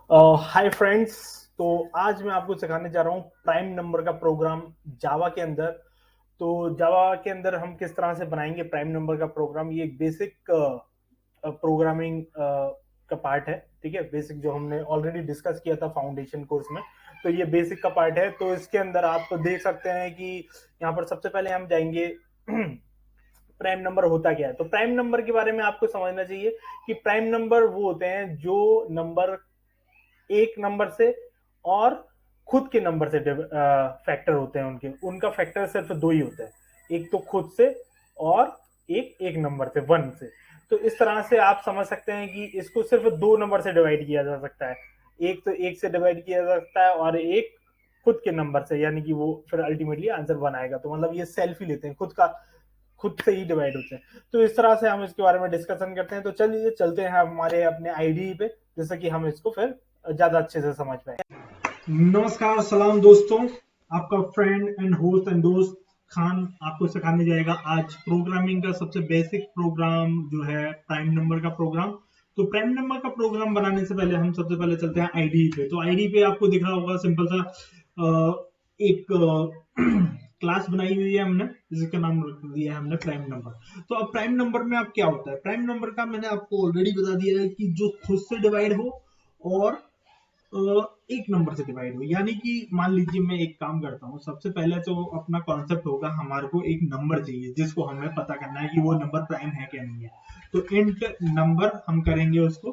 Hi friends. तो आज मैं आपको सिखाने जा रहा हूँ प्राइम नंबर का प्रोग्राम जावा के अंदर। तो जावा के अंदर हम किस तरह से बनाएंगे प्राइम नंबर का प्रोग्राम। ये एक बेसिक प्रोग्रामिंग का पार्ट है। ठीक है, बेसिक जो हमने ऑलरेडी डिस्कस किया था फाउंडेशन कोर्स में। तो ये बेसिक का पार्ट है। तो इसके अंदर आप तो देख सकते हैं कि यहाँ पर सबसे पहले हम जाएंगे प्राइम नंबर होता क्या है। तो प्राइम नंबर के बारे में आपको समझना चाहिए कि प्राइम नंबर वो होते हैं जो नंबर एक नंबर से और खुद के नंबर से फैक्टर होते हैं। उनके उनका फैक्टर सिर्फ दो ही होता है, एक तो खुद से और एक एक नंबर से, वन से। तो इस तरह से आप समझ सकते हैं कि इसको सिर्फ दो नंबर से डिवाइड किया जा सकता है। एक तो एक से डिवाइड किया जा सकता है और एक खुद के नंबर से, यानी कि वो फिर अल्टीमेटली आंसर वन आएगा। तो मतलब ये सेल्फ ही लेते हैं, खुद का खुद से ही डिवाइड होते हैं। तो इस तरह से हम इसके बारे में डिस्कशन करते हैं। तो चलिए चलते हैं हमारे अपने आईडी पे, जैसे कि हम इसको फिर ज्यादा अच्छे से समझ पाए। नमस्कार, सलाम दोस्तों। आपका फ्रेंड एंड होस्ट एंड दोस्त खान आपको सिखाने जाएगा आज प्रोग्रामिंग का सबसे बेसिक प्रोग्राम जो है प्राइम नंबर का प्रोग्राम। तो प्राइम नंबर का प्रोग्राम बनाने से पहले हम सबसे पहले चलते हैं आईडी पे। तो आईडी पे आपको दिख रहा होगा सिंपल सा एक क्लास बनाई हुई है हमने, जिसका नाम रख दिया है हमने प्राइम नंबर। तो अब प्राइम नंबर में अब क्या होता है, प्राइम नंबर का मैंने आपको ऑलरेडी बता दिया है कि जो खुद से डिवाइड हो और एक नंबर से डिवाइड हो। यानी कि मान लीजिए मैं एक काम करता हूँ, सबसे पहले तो अपना कॉन्सेप्ट होगा, हमारे को एक नंबर चाहिए जिसको हमें पता करना है कि वो नंबर प्राइम है क्या नहीं है। तो इंट नंबर हम करेंगे उसको,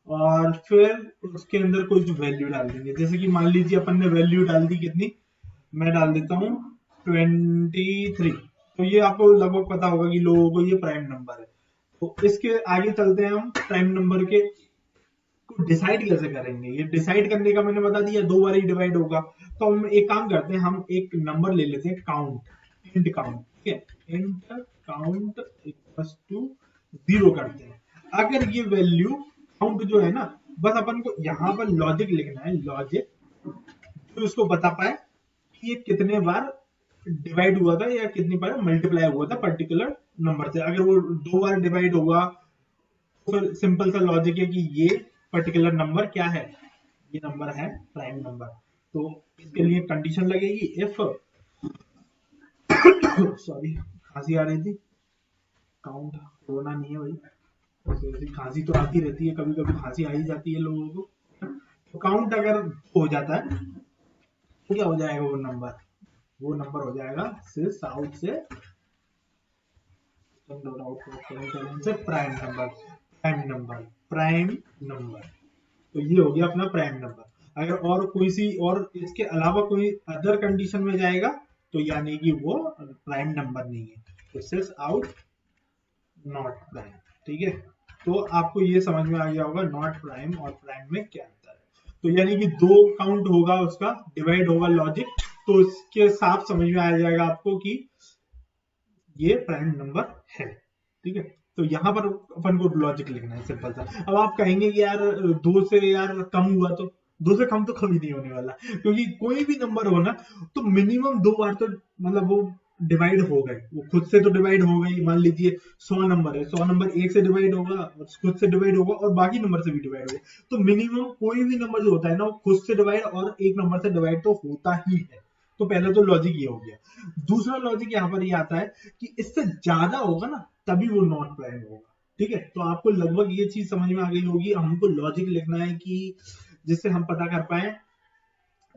और फिर उसके अंदर कुछ वैल्यू डाल देंगे। जैसे कि मान लीजिए अपन ने वैल्यू डाल दी कितनी, मैं डाल देता हूँ 23। तो ये आपको लगभग पता होगा कि लोगों को ये प्राइम नंबर है। तो इसके आगे चलते हैं हम प्राइम नंबर के डिसाइड कैसे करेंगे। ये डिसाइड करने का मैंने बता दिया, दो बार ही डिवाइड होगा। तो हम एक काम करते हैं, हम एक नंबर ले लेते हैं काउंट, इंट काउंट। ठीक है, इंट काउंट इक्वल्स टू 0 करते हैं। अगर ये वैल्यू काउंट जो है ना, बस अपन को यहाँ पर लॉजिक लिखना है, लॉजिक जो इसको बता पाए कि ये कितने बार डिवाइड हुआ था या कितनी बार मल्टीप्लाई हुआ था पर्टिकुलर नंबर से। अगर वो दो बार डिवाइड हुआ तो फिर सिंपल सा लॉजिक है कि ये पर्टिकुलर नंबर क्या है, ये नंबर है प्राइम नंबर। तो इसके लिए कंडीशन लगेगी इफ सॉरी, खांसी आ रही थी, काउंट कोरोना नहीं है भाई, वैसे वैसे खांसी तो आती रहती है, कभी कभी खांसी आ ही जाती है लोगों को। तो काउंट अगर हो जाता है तो क्या हो जाएगा, वो नंबर हो जाएगा सिस आउट से प्राइम नंबर। प्राइम नंबर तो ये हो गया अपना प्राइम नंबर। अगर और कोई सी और इसके अलावा कोई अदर कंडीशन में जाएगा तो यानी कि वो प्राइम नंबर नहीं है। तो सिर्फ आउट नॉट प्राइम। ठीक है, तो आपको ये समझ में आ गया होगा नॉट प्राइम और प्राइम में क्या अंतर है। तो यानी कि दो काउंट होगा, उसका डिवाइड होगा लॉजिक, तो उसके साथ समझ में आ जाएगा आपको कि ये प्राइम नंबर है। ठीक है, तो यहाँ पर अपन को लॉजिक लिखना है सिंपल सा। अब आप कहेंगे कि यार दो से यार कम हुआ, तो दो से कम तो कभी नहीं होने वाला, क्योंकि कोई भी नंबर हो ना तो मिनिमम दो बार तो मतलब वो डिवाइड हो गए, वो खुद से तो डिवाइड हो गई। मान लीजिए 100 नंबर है, 100 नंबर एक से डिवाइड होगा और खुद से डिवाइड होगा और बाकी नंबर से भी डिवाइड होगा। तो मिनिमम कोई भी नंबर जो होता है ना, वो खुद से डिवाइड और एक नंबर से डिवाइड तो होता ही है। तो पहले तो लॉजिक ये हो गया। दूसरा लॉजिक यहाँ पर ये आता है कि इससे ज्यादा होगा ना तभी वो नॉट प्राइम होगा। ठीक है, तो आपको लगभग ये चीज समझ में आ गई होगी। हमको लॉजिक लिखना है कि जिससे हम पता कर पाए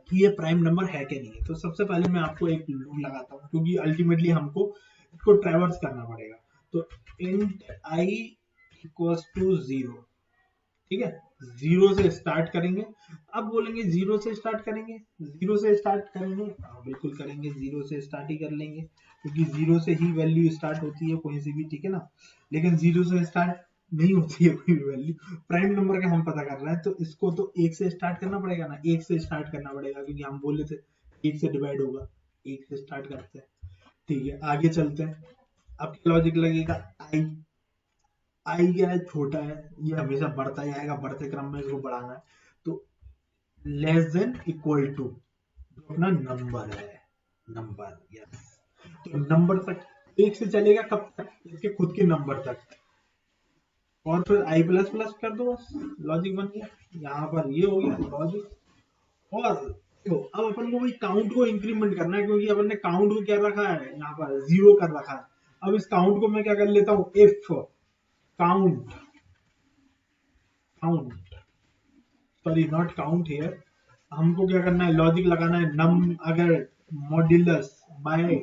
कि ये प्राइम नंबर है कि नहीं है। तो सबसे पहले मैं आपको एक लूप लगाता हूँ, क्योंकि अल्टीमेटली हमको इसको ट्रैवर्स करना पड़ेगा। तो इंट आई इक्वल्स टू 0। ठीक है, जीरो से स्टार्ट करेंगे। अब बोलेंगे जीरो से स्टार्ट करेंगे, जीरो से स्टार्ट करेंगे, हाँ बिल्कुल करेंगे, जीरो से स्टार्ट ही कर लेंगे, क्योंकि जीरो से ही वैल्यू स्टार्ट होती है कोई सी भी। ठीक है ना, लेकिन जीरो से स्टार्ट नहीं होती है कोई भी वैल्यू। प्राइम नंबर का हम पता कर रहे हैं तो इसको तो एक से स्टार्ट करना पड़ेगा ना, एक से स्टार्ट करना पड़ेगा, क्योंकि हम बोले थे एक से डिवाइड होगा, एक से स्टार्ट करते हैं। ठीक है, आगे चलते हैं। अब लॉजिक लगेगा आई। आई क्या है, छोटा है, ये हमेशा बढ़ता जाएगा, बढ़ते क्रम में इसको बढ़ाना है। तो लेस देन इक्वल टू अपना नंबर है, नंबर, यस। तो नंबर तक एक से चलेगा कब तक, इसके खुद के नंबर तक। और फिर आई प्लस प्लस कर दो, बस लॉजिक बन गया। यहाँ पर ये हो गया लॉजिक। और देखो अब अपन को वही काउंट को इंक्रीमेंट करना है, क्योंकि अपन ने काउंट को क्या रखा है, यहाँ पर 0 कर रखा है। अब इस काउंट को मैं क्या कर लेता हूँ, if count, count sorry not count here, हमको क्या करना है, लॉजिक लगाना है नम, अगर मॉड्यूलस बाय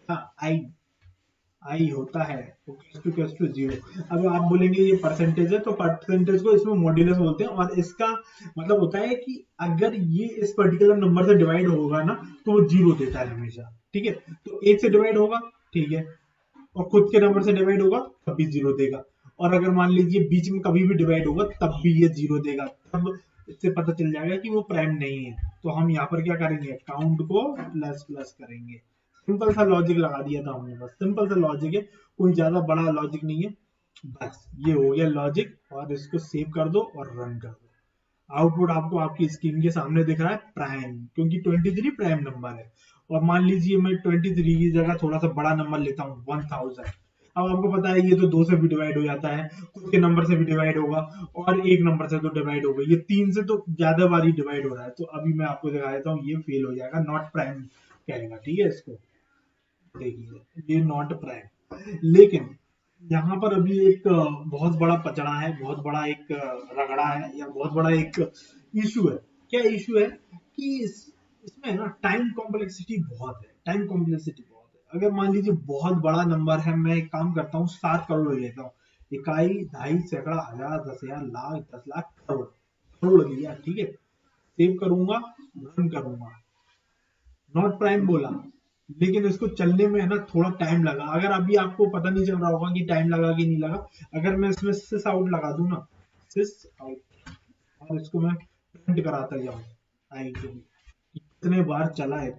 आई, आई होता है टू 0। अब आप बोलेंगे ये परसेंटेज है, तो परसेंटेज को इसमें मॉड्यूलस बोलते हैं, और इसका मतलब होता है कि अगर ये इस पर्टिकुलर नंबर से डिवाइड होगा ना तो वो 0 देता है हमेशा, ठीक है। तो 1 से डिवाइड होगा, ठीक है, और खुद के नंबर से डिवाइड होगा तब भी 0 देगा, और अगर मान लीजिए बीच में कभी भी डिवाइड होगा तब भी ये 0 देगा। तब इससे पता चल जाएगा कि वो प्राइम नहीं है। तो हम यहाँ पर क्या करेंगे, काउंट को प्लस प्लस करेंगे। सिंपल सा लॉजिक लगा दिया था हमने, बस सिंपल सा लॉजिक है, कोई ज्यादा बड़ा लॉजिक नहीं है। बस ये हो गया लॉजिक, और इसको सेव कर दो और रन कर दो। आउटपुट आपको आपकी स्क्रीन के सामने दिख रहा है प्राइम, क्योंकि 23 प्राइम नंबर है। और मान लीजिए मैं 23 की जगह थोड़ा सा बड़ा नंबर लेता हूँ 1000। अब आपको पता है ये तो 2 से भी डिवाइड हो जाता है, खुद के नंबर से भी डिवाइड होगा, और एक नंबर से तो डिवाइड होगा, ये 3 से तो ज्यादा बार ही डिवाइड हो रहा है। तो अभी मैं आपको दिखा देता हूँ, ये फेल हो जाएगा, नॉट प्राइम कहेगा, ठीक है। इसको देखिए ये नॉट प्राइम। लेकिन यहाँ पर अभी एक बहुत बड़ा पचड़ा है, बहुत बड़ा एक रगड़ा है, या बहुत बड़ा एक इशू है। क्या इशू है कि इसमें ना टाइम कॉम्प्लेक्सिटी बहुत है, टाइम कॉम्प्लेक्सिटी बहुत है। अगर मान लीजिए बहुत बड़ा नंबर है, मैं एक काम करता हूँ 7 करोड़ लेता हूँ, इकाई, दहाई, सैकड़ा, हजार, 10,000, लाख, 10 लाख, करोड़, करोड़ लिया, ठीक है। सेव करूंगा, रन करूंगा, नॉट प्राइम बोला, लेकिन इसको चलने में है ना थोड़ा टाइम लगा। अगर अभी आपको पता नहीं चल रहा होगा कि टाइम लगा कि नहीं लगा, अगर मैं इसमें सिस आउट लगा दूं ना, सिस आउट, और इसको मैं प्रिंट कराता जाऊं आई को, कितने बार चला है,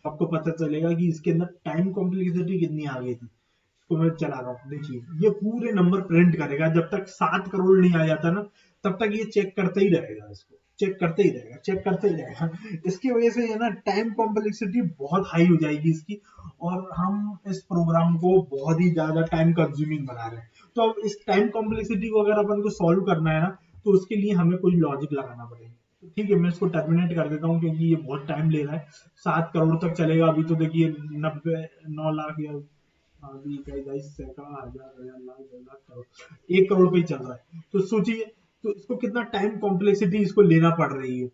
आपको पता चलेगा कि इसके अंदर टाइम कॉम्प्लेक्सिटी कितनी आ गई थी। इसको मैं चला रहा हूँ, देखिए ये पूरे नंबर प्रिंट करेगा, जब तक 7 करोड़ नहीं आ जाता ना तब तक ये चेक करते ही रहेगा, इसको चेक करते ही रहेगा, चेक करते ही रहेगा। इसकी वजह से है ना टाइम कॉम्प्लेक्सिटी बहुत हाई हो जाएगी इसकी, और हम इस प्रोग्राम को बहुत ही ज्यादा टाइम कंज्यूमिंग बना रहे हैं। तो अब इस टाइम कॉम्प्लेक्सिटी को अगर अपन को सॉल्व करना है ना, तो उसके लिए हमें कोई लॉजिक लगाना पड़ेगा। तो ठीक है, मैं इसको टर्मिनेट कर देता हूँ, क्योंकि ये बहुत टाइम ले रहा है। 7 करोड़ तक चलेगा, अभी तो देखिए 90, 9 लाख, या अभी कई सैकड़ा, हजार, हजार, लाख, 2 लाख, करोड़, 1 करोड़ पे ही चल रहा है। तो सोचिए, तो इसको कितना टाइम कॉम्प्लेक्सिटी इसको लेना पड़ रही है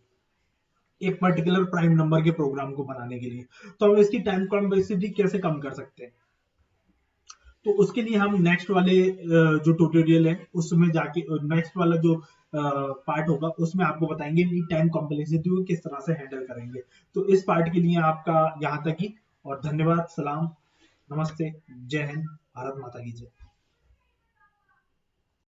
एक पर्टिकुलर प्राइम नंबर के प्रोग्राम को बनाने के लिए। तो हम इसकी टाइम कॉम्प्लेक्सिटी कैसे कम कर सकते हैं, तो उसके लिए हम नेक्स्ट वाले जो ट्यूटोरियल है उसमें जाके, नेक्स्ट वाला जो पार्ट होगा उसमें आपको बताएंगे कि टाइम कॉम्प्लेक्सिटी को किस तरह से हैंडल करेंगे। तो इस पार्ट के लिए आपका यहाँ तक ही, और धन्यवाद, सलाम, नमस्ते, जय हिंद, भारत माता की जय।